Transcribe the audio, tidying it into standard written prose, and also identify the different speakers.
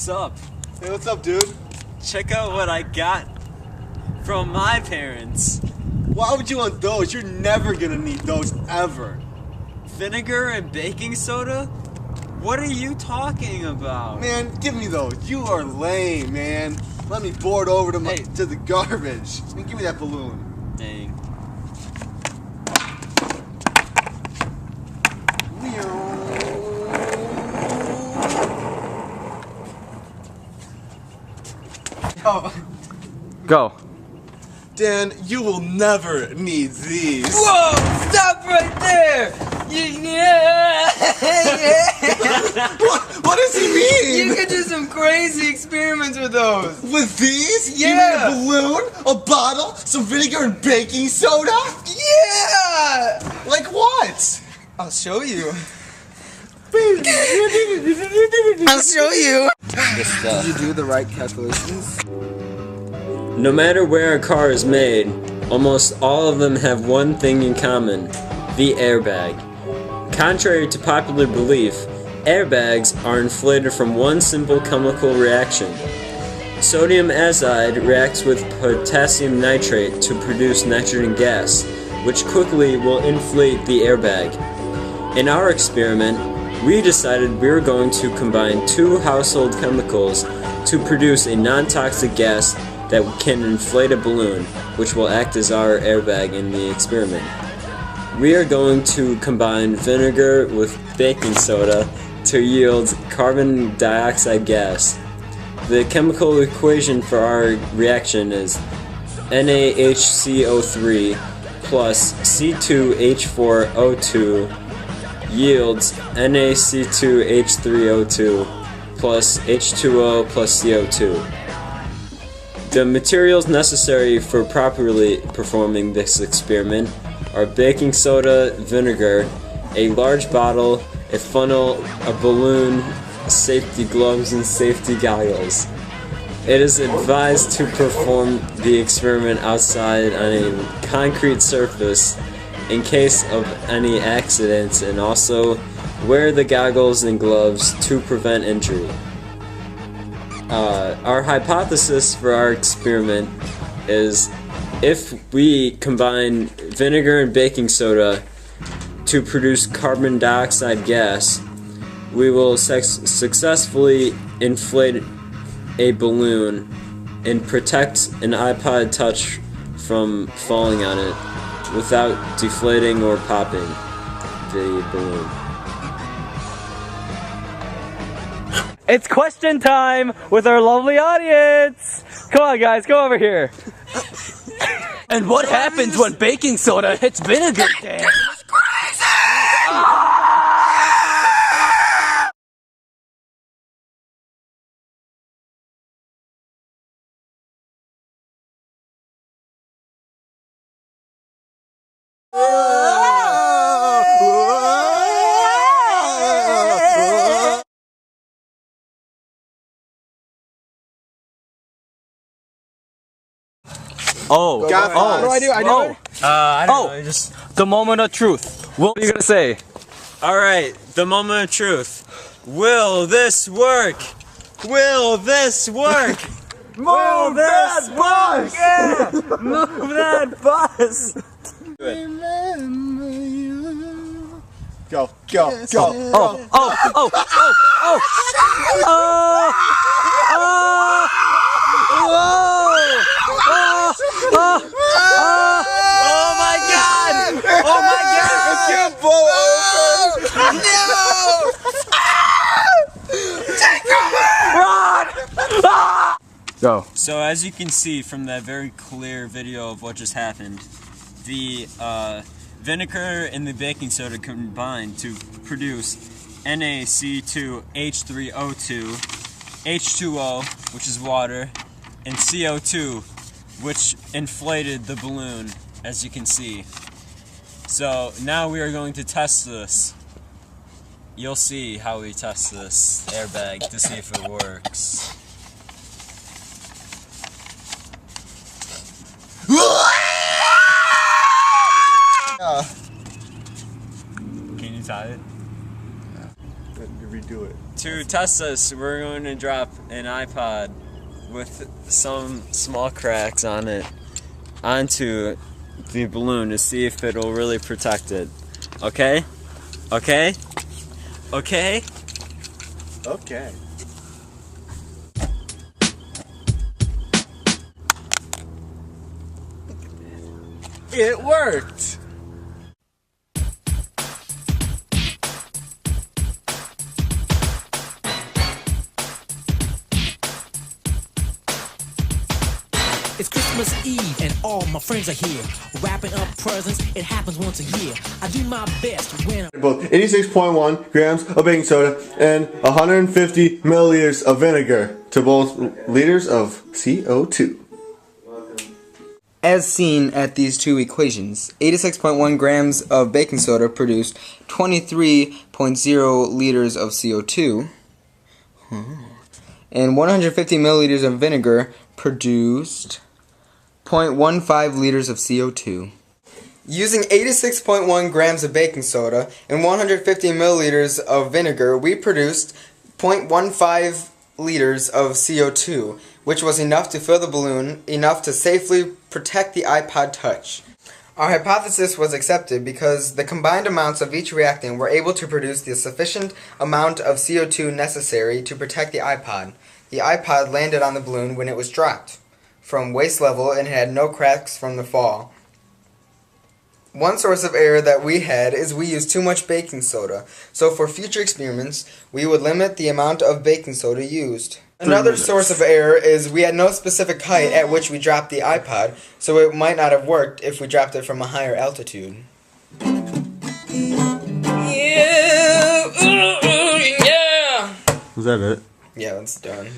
Speaker 1: Sup?
Speaker 2: Hey, what's up, dude?
Speaker 1: Check out what I got from my parents.
Speaker 2: Why would you want those? You're never gonna need those, ever.
Speaker 1: Vinegar and baking soda? What are you talking about?
Speaker 2: Man, give me those. You are lame, man. Let me board over to the garbage. And give me that balloon.
Speaker 1: Dang.
Speaker 3: Go.
Speaker 2: Dan, you will never need these.
Speaker 4: Whoa! Stop right there!
Speaker 2: What does he mean?
Speaker 4: You could do some crazy experiments with those.
Speaker 2: With these?
Speaker 4: Yeah.
Speaker 2: You mean a balloon, a bottle, some vinegar and baking soda?
Speaker 4: Yeah!
Speaker 2: Like what?
Speaker 4: I'll show you. I'll show you.
Speaker 3: Did you do the right calculations?
Speaker 5: No matter where a car is made, almost all of them have one thing in common: the airbag. Contrary to popular belief, airbags are inflated from one simple chemical reaction. Sodium azide reacts with potassium nitrate to produce nitrogen gas, which quickly will inflate the airbag. In our experiment, we decided we were going to combine two household chemicals to produce a non-toxic gas that can inflate a balloon, which will act as our airbag in the experiment. We are going to combine vinegar with baking soda to yield carbon dioxide gas. The chemical equation for our reaction is NaHCO3 plus C2H4O2 yields NaC2H3O2 plus H2O plus CO2. The materials necessary for properly performing this experiment are baking soda, vinegar, a large bottle, a funnel, a balloon, safety gloves, and safety goggles. It is advised to perform the experiment outside on a concrete surface in case of any accidents, and also wear the goggles and gloves to prevent injury. Our hypothesis for our experiment is if we combine vinegar and baking soda to produce carbon dioxide gas, we will successfully inflate a balloon and protect an iPod Touch from falling on it without deflating or popping the balloon.
Speaker 3: It's question time with our lovely audience. Come on, guys, go over here. And what happens when baking soda hits vinegar, Dan?
Speaker 4: It's crazy!
Speaker 3: Oh,
Speaker 2: What do I do?
Speaker 1: I don't know. Just
Speaker 3: the moment of truth. What are you gonna say?
Speaker 5: All right, the moment of truth. Will this work? Will this work?
Speaker 2: Move that bus!
Speaker 5: Yeah! Move that bus!
Speaker 2: Go, go,
Speaker 3: Yes.
Speaker 2: go.
Speaker 5: Oh my god! Oh my god!
Speaker 2: I can't blow over!
Speaker 3: Go.
Speaker 5: So as you can see from that very clear video of what just happened, the vinegar and the baking soda combined to produce NaC2H3O2, H2O, which is water, and CO2, which inflated the balloon, as you can see. So now we are going to test this. You'll see how we test this airbag to see if it works.
Speaker 1: can you tie it?
Speaker 2: redo it.
Speaker 5: To test this, we're going to drop an iPod with some small cracks on it onto the balloon to see if it'll really protect it. Okay? Okay? Okay?
Speaker 2: Okay. It worked!
Speaker 6: It's Christmas Eve and all my friends are here. Wrapping up presents, it happens once a year. I do my best when
Speaker 2: Both 86.1 grams of baking soda and 150 milliliters of vinegar to both liters of CO2.
Speaker 4: As seen at these two equations, 86.1 grams of baking soda produced 23.0 liters of CO2, and 150 milliliters of vinegar produced 0.15 liters of CO2. Using 86.1 grams of baking soda and 150 milliliters of vinegar, we produced 0.15 liters of CO2, which was enough to fill the balloon, enough to safely protect the iPod Touch. Our hypothesis was accepted because the combined amounts of each reactant were able to produce the sufficient amount of CO2 necessary to protect the iPod. The iPod landed on the balloon when it was dropped from waist level and had no cracks from the fall. One source of error that we had is we used too much baking soda, so for future experiments, we would limit the amount of baking soda used. Another source of error is we had no specific height at which we dropped the iPod, so it might not have worked if we dropped it from a higher altitude.
Speaker 2: Was that it?
Speaker 4: Yeah, that's done.